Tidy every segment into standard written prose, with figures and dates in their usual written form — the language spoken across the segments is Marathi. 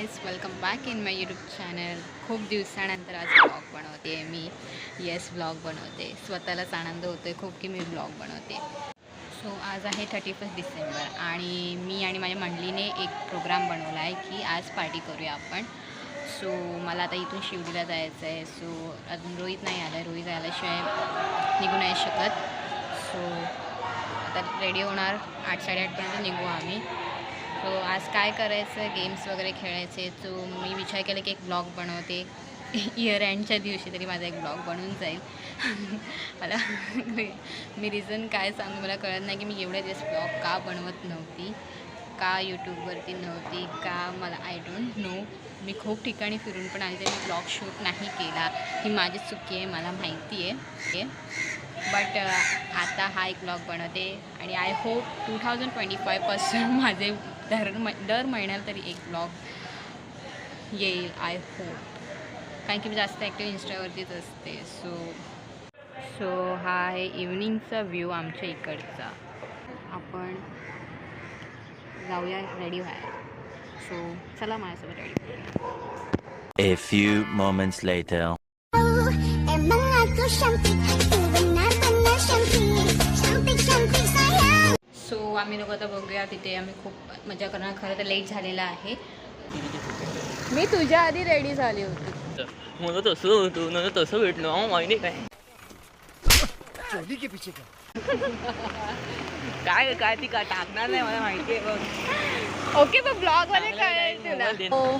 Guys, welcome back in my YouTube channel. खूप दिवसानंतर आज ब्लॉग बनवते मी. येस, ब्लॉग बनवते. स्वतःलाच आनंद होतो आहे खूप की मी ब्लॉग बनवते. सो आज आहे 31 डिसेंबर आणि मी आणि माझ्या मंडळीने एक प्रोग्राम बनवला आहे की आज पार्टी करूया आपण. सो मला आता इथून शिवडीला जायचं आहे. सो अजून रोहित नाही आला आहे. रोहित आल्याशिवाय निघू नाही शकत. सो आता रेडी होणार, 8-8:30पर्यंत निघू आम्ही. सो आज काय करायचं, गेम्स वगैरे खेळायचे. सो मी विचार केला की एक ब्लॉग बनवते. इयर एंडच्या दिवशी तरी माझा एक ब्लॉग बनून जाईल. मला मी रिझन काय सांगू मला कळत नाही की मी एवढे दिवस ब्लॉग का बनवत नव्हती, का यूट्यूबवरती नव्हती, का मला आय डोंट नो. मी खूप ठिकाणी फिरून पण आली तरी मी ब्लॉग शूट नाही केला. ही माझी चुकी आहे, मला माहिती आहे. बट आता हा एक ब्लॉग बनवते आणि आय होप 2025पासून माझे दर महिन्याला तरी एक ब्लॉग येईल. आय होप, कारण की मी जास्त ॲक्टिव्ह इंस्टावरतीच असते. सो हा आहे इव्हनिंगचा व्ह्यू आमच्या इकडचा. आपण जाऊया रेडी व्हायला. सो चला माझ्यासोबत रेडी व्हायला. A few moments later. So आम्ही लोक आता बघूया तिथे. आम्ही खूप मजा करणार. खरं तर लेट झालेला आहे. मी तुझ्या आधी रेडी झाली होती. मला तसं होतं, मला तसं भेटलं माहिती काय काय काय ती का टाकणार नाही मला माहिती आहे बघ. ओके, मग ब्लॉगमध्ये कळेल तुला. हो,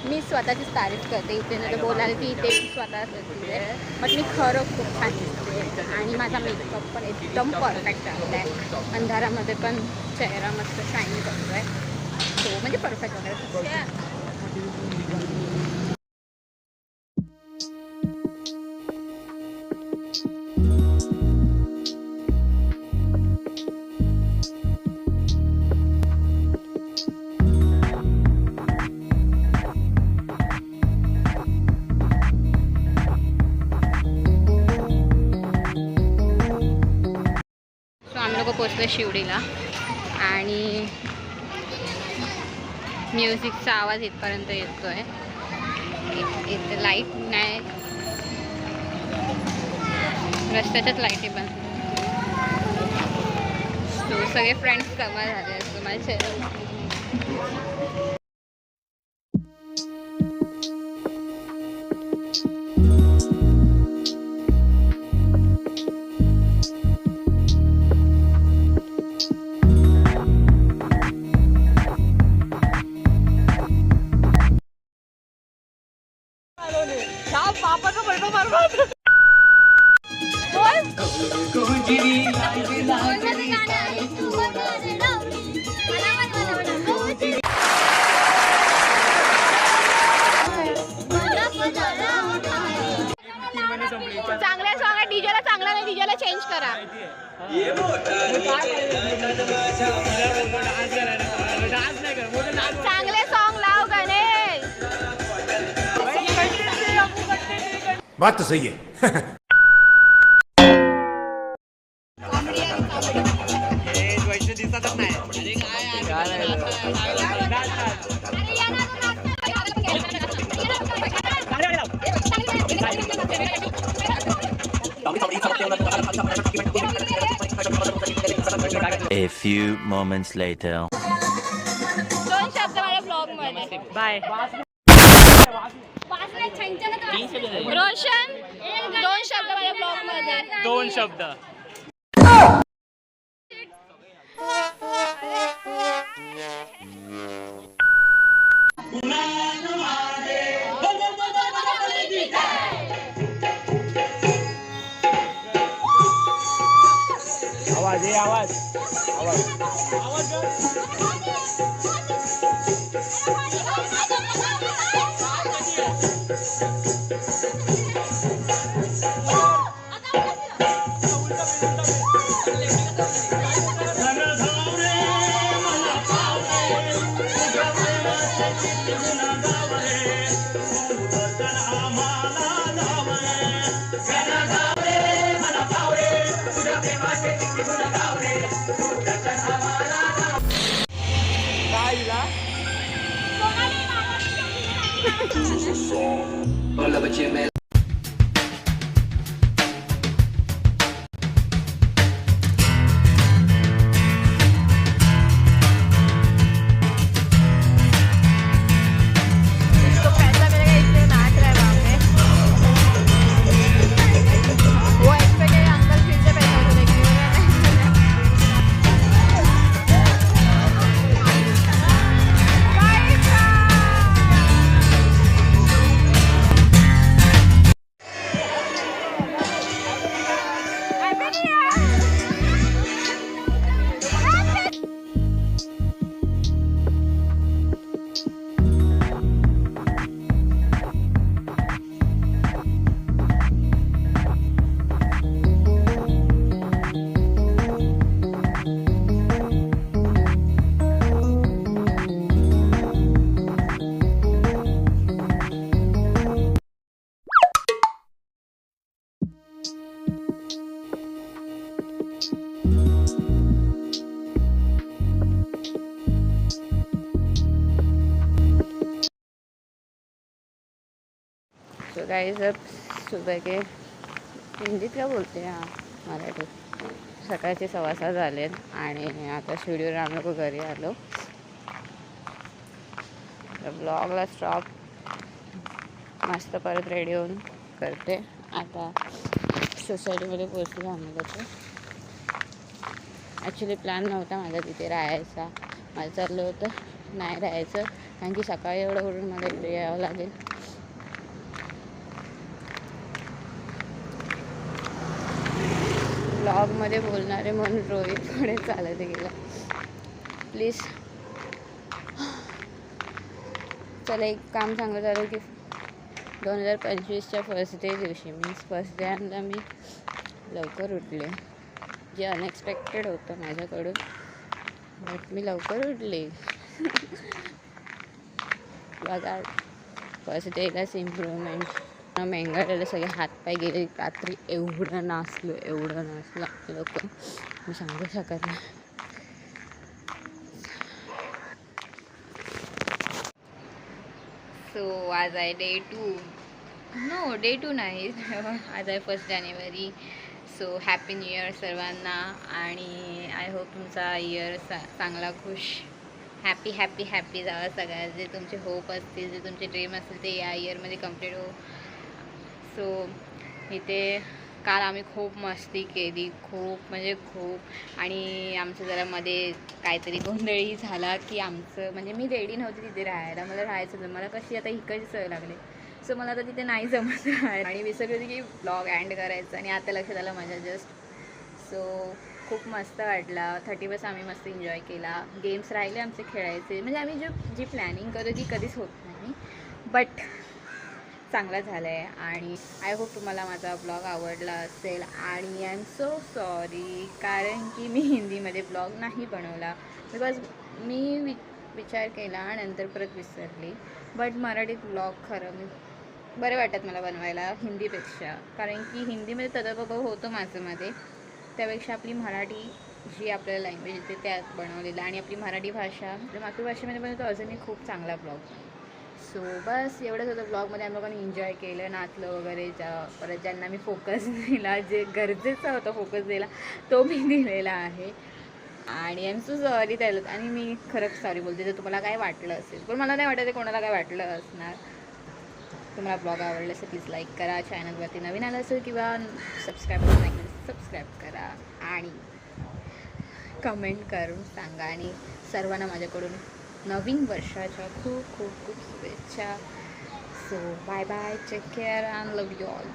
मी स्वतःचीच तारीफ करते. इथे ना तर बोलायला की इथे स्वतः करते, बट मी खरं खूप छान दिसते आणि माझा मेकअप पण एकदम परफेक्ट झालेला आहे. अंधारामध्ये पण चेहरा मस्त शाईन करतो आहे. सो म्हणजे परफेक्ट वगैरे. पोचलो शिवडीला आणि म्युझिकचा आवाज इथपर्यंत येतो आहे. इथे लाईट नाही, रस्त्याच्याच लाईटी पण. सो सगळे फ्रेंड्स जमा झाले असतो माझ्या. चांगल्या सॉंग आहे. डीजेला चांगला नाही, डीजेला चेंज करा. चांगले सॉन्ग लाव गणेश. बात तो सही है. A few moments later. 2 शब्द माझ्या ब्लॉग मध्ये. बाय. रोशन, 2 शब्द माझ्या ब्लॉग मध्ये. 2 शब्द. आवाज आहे, आवाज आवाज इसको पैसा मिलेगा इसलिए नाच रहा है वहाँ पे। वो एक्सपेक्ट है अंकल फिर से पैसा वसूल तो गाइस अब सुबह के हिंदीत क्या बोलते हैं मराठी सकाळचे 6:15 झालेत आणि आता स्टुडिओवर आम्ही लोक घरी आलो. ब्लॉगला स्टॉप मस्त परत रेडी होऊन करते. आता सोसायटीमध्ये पोचलो आम्ही लोक. ॲक्च्युली प्लॅन नव्हता माझा तिथे राहायचा. माझं चाललं होतं नाही राहायचं कारण की सकाळी एवढं उठून मला इकडे यावं लागेल. ब्लॉगमध्ये बोलणारे म्हणून रोहित पुढे चालत गेला. प्लीज चला एक काम सांगत आलो की 2025च्या फर्स्ट डे दिवशी मीन्स फर्स्ट डे आणला मी लवकर उठले. जे अनएक्सपेक्टेड होतं माझ्याकडून बट मी लवकर उठले. बघा फर्स्ट डेलाच इम्प्रूव्हमेंट. मेंगाळलेले सगळे हातपाय गेले. रात्री एवढं नाचलो लोक मी सांगू शकत नाही. सो आज आहे डे 2 नाही आज आहे 1 जानेवारी. सो हॅपी न्यू इयर सर्वांना आणि आय होप तुमचा इयर चांगला खुश हॅपी हॅपी हॅपी जावं. सगळ्या जे तुमचे होप असतील जे तुमचे ड्रीम असतील ते या इयरमध्ये कम्प्लीट हो. सो इथे काल आम्ही खूप मस्ती केली खूप आणि आमचं जरा मध्ये काहीतरी गोंधळही झाला की आमचं म्हणजे मी रेडी नव्हती तिथे राहायला. मला राहायचं होतं. मला कशी आता इकडची सवय लागली. सो मला आता तिथे नाही जमत राहायला आणि विसरली होती की ब्लॉग एंड करायचं आणि आता लक्षात आलं माझ्या जस्ट. सो खूप मस्त वाटला. 31 आम्ही मस्त एन्जॉय केला. गेम्स राहिले आमचे खेळायचे म्हणजे आम्ही जी प्लॅनिंग करतो ती कधीच होत नाही बट चांगला झाला आहे आणि आय होप तुम्हाला माझा ब्लॉग आवडला असेल. आणि आय एम सो सॉरी कारण की मी हिंदीमध्ये ब्लॉग नाही बनवला बिकॉज मी विचार केला नंतर परत विसरली. बट मराठीत ब्लॉग खरं बरं वाटत मला बनवायला हिंदीपेक्षा कारण की हिंदीमध्ये तदबब होतं माझ्यामध्ये त्यापेक्षा आपली मराठी जी आपल्याला लँग्वेज येते त्यात बनवलेलं आणि आपली मराठी भाषा मातृभाषेमध्ये बनवतो अजूनही खूप चांगला ब्लॉग. सो बस एवढंच होतं. ब्लॉगमध्ये आम्ही लोकांनी एन्जॉय केलं नाचलं वगैरे. परत ज्यांना मी फोकस दिला जे गरजेचा होता फोकस द्यायला तो मी दिलेला आहे आणि आय एम सो सॉरी त्याला. आणि मी खरंच सॉरी बोलते जर तुम्हाला काय वाटलं असेल पण मला नाही वाटत कोणाला काय वाटलं असणार. तुम्हाला ब्लॉग आवडला असेल प्लीज लाईक करा. चॅनलवरती नवीन आलं असेल किंवा सबस्क्राईब करून नाही सबस्क्राईब करा आणि कमेंट करून सांगा. आणि सर्वांना माझ्याकडून नवीन वर्षाच्या खूप खूप खूप शुभेच्छा. So bye bye take care and love you all.